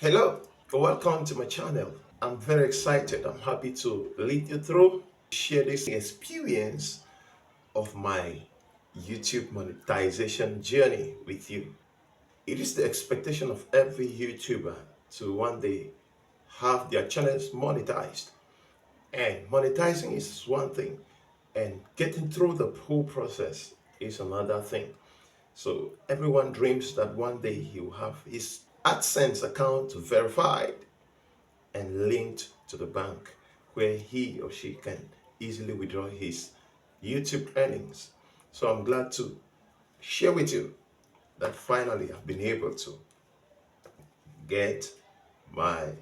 Hello, welcome to my channel. I'm very excited. I'm happy to lead you through, share this experience of my YouTube monetization journey with you. It is the expectation of every YouTuber to one day have their channels monetized. And monetizing is one thing, and getting through the whole process is another thing. So everyone dreams that one day he will have his AdSense account verified and linked to the bank where he or she can easily withdraw his YouTube earnings. So I'm glad to share with you that finally I've been able to get my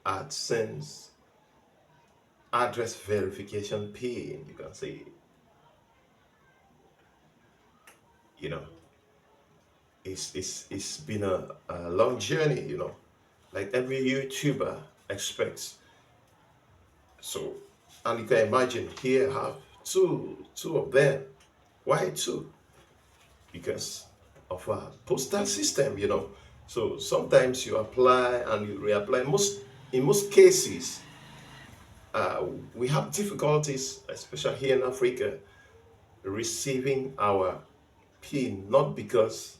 AdSense address verification PIN. You can see, you know, it's been a long journey, like every YouTuber expects. So, and you can imagine here I have two of them. Why two? Because of a postal system. So sometimes you apply and you reapply. In most cases, we have difficulties, especially here in Africa, receiving our PIN, not because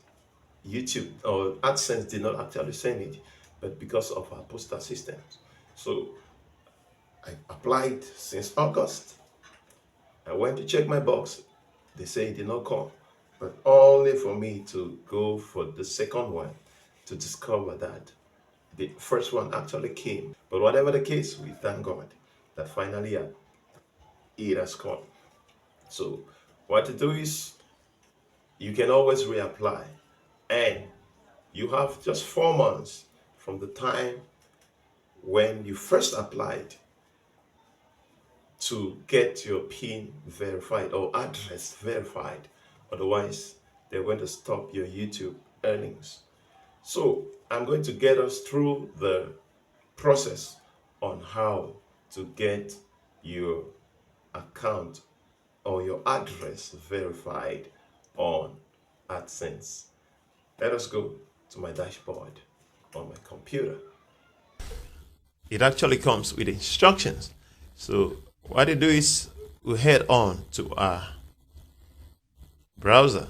YouTube or AdSense did not actually send it, but because of our postal systems. So I applied since August. I went to check my box. They say it did not come, but only for me to go for the second one to discover that the first one actually came. But whatever the case, we thank God that finally it has come. So what to do is you can always reapply, and you have just 4 months from the time when you first applied to get your PIN verified or address verified. Otherwise, they're going to stop your YouTube earnings. So I'm going to get us through the process on how to get your account or your address verified on AdSense. Let us go to my dashboard on my computer. It actually comes with instructions. So what you do is we head on to our browser.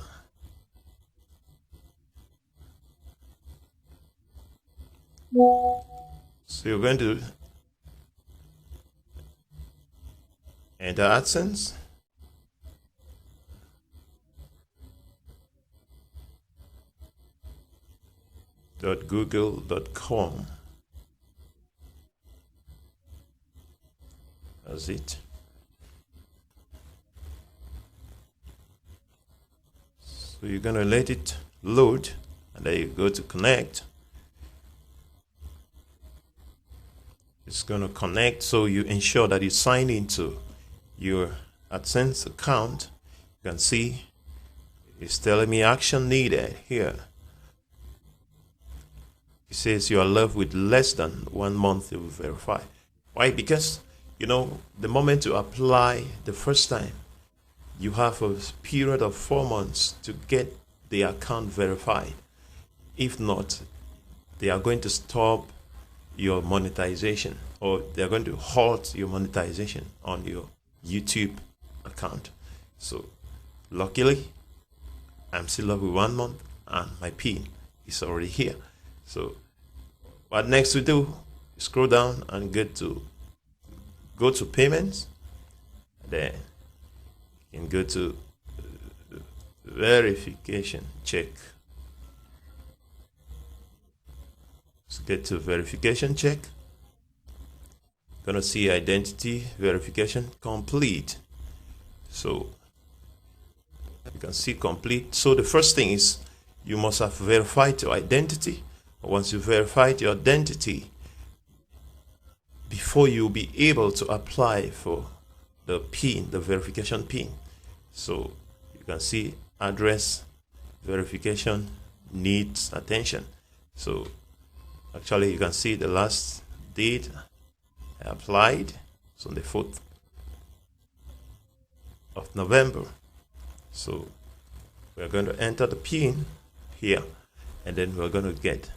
So you're going to enter AdSense. .google.com. That's it. So you're going to let it load, and then you go to connect. It's going to connect, so you ensure that you sign into your AdSense account. You can see it's telling me action needed here. It says you are left with less than 1 month to verify. Why? Because the moment you apply the first time, you have a period of 4 months to get the account verified. If not, they are going to stop your monetization, or they're going to halt your monetization on your YouTube account. So luckily, I'm still left with 1 month and my PIN is already here. So what next we do, scroll down and go to payments. Then you can go to verification check. Let's get to verification check. Gonna see identity verification complete. So you can see complete. So the first thing is you must have verified your identity. Once you verified your identity, before you'll be able to apply for the PIN, the verification PIN. So you can see address verification needs attention. So actually you can see the last date I applied. It's on the 4th of November. So we're going to enter the PIN here, and then we're going to get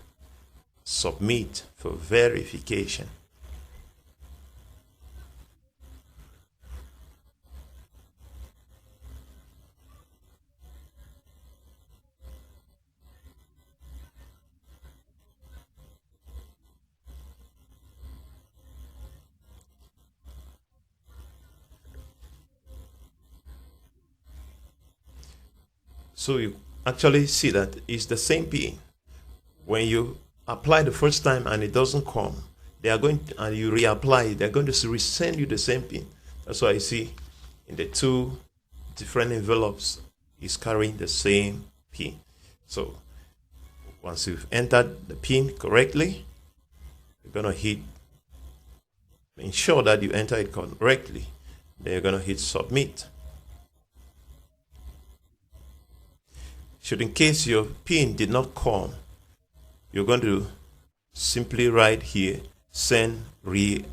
submit for verification. So you actually see that it's the same PIN. When you apply the first time and it doesn't come, they are going to, and you reapply, they're going to resend you the same PIN. That's why I see in the two different envelopes is carrying the same PIN. So once you've entered the PIN correctly, you're gonna hit, ensure that you enter it correctly. Then you're gonna hit submit. Should in case your PIN did not come, you're going to simply write here, send resend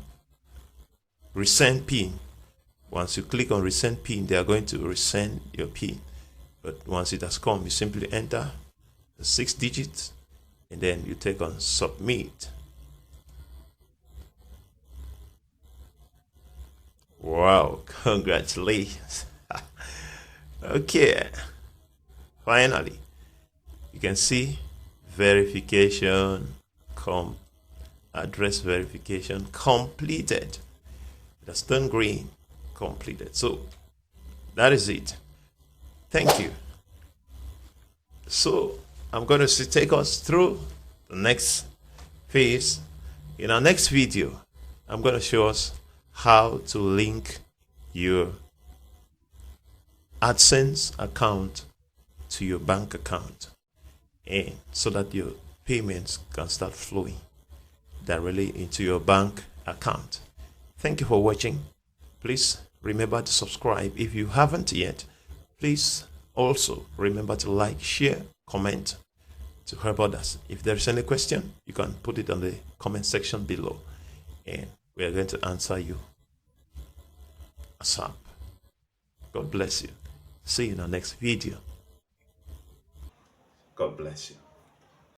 PIN. Once you click on resend PIN, they are going to resend your PIN. But once it has come, you simply enter the 6 digits and then you take on submit. Wow, congratulations. Okay, finally, you can see verification, address verification completed. It has turned green, completed. So that is it. Thank you. So I'm going to take us through the next phase. In our next video, I'm going to show us how to link your AdSense account to your bank account, and so that your payments can start flowing directly into your bank account. Thank you for watching. Please remember to subscribe if you haven't yet. Please also remember to like, share, comment to help others. If there is any question, you can put it on the comment section below and we are going to answer you ASAP. God bless you. See you in our next video. God bless you.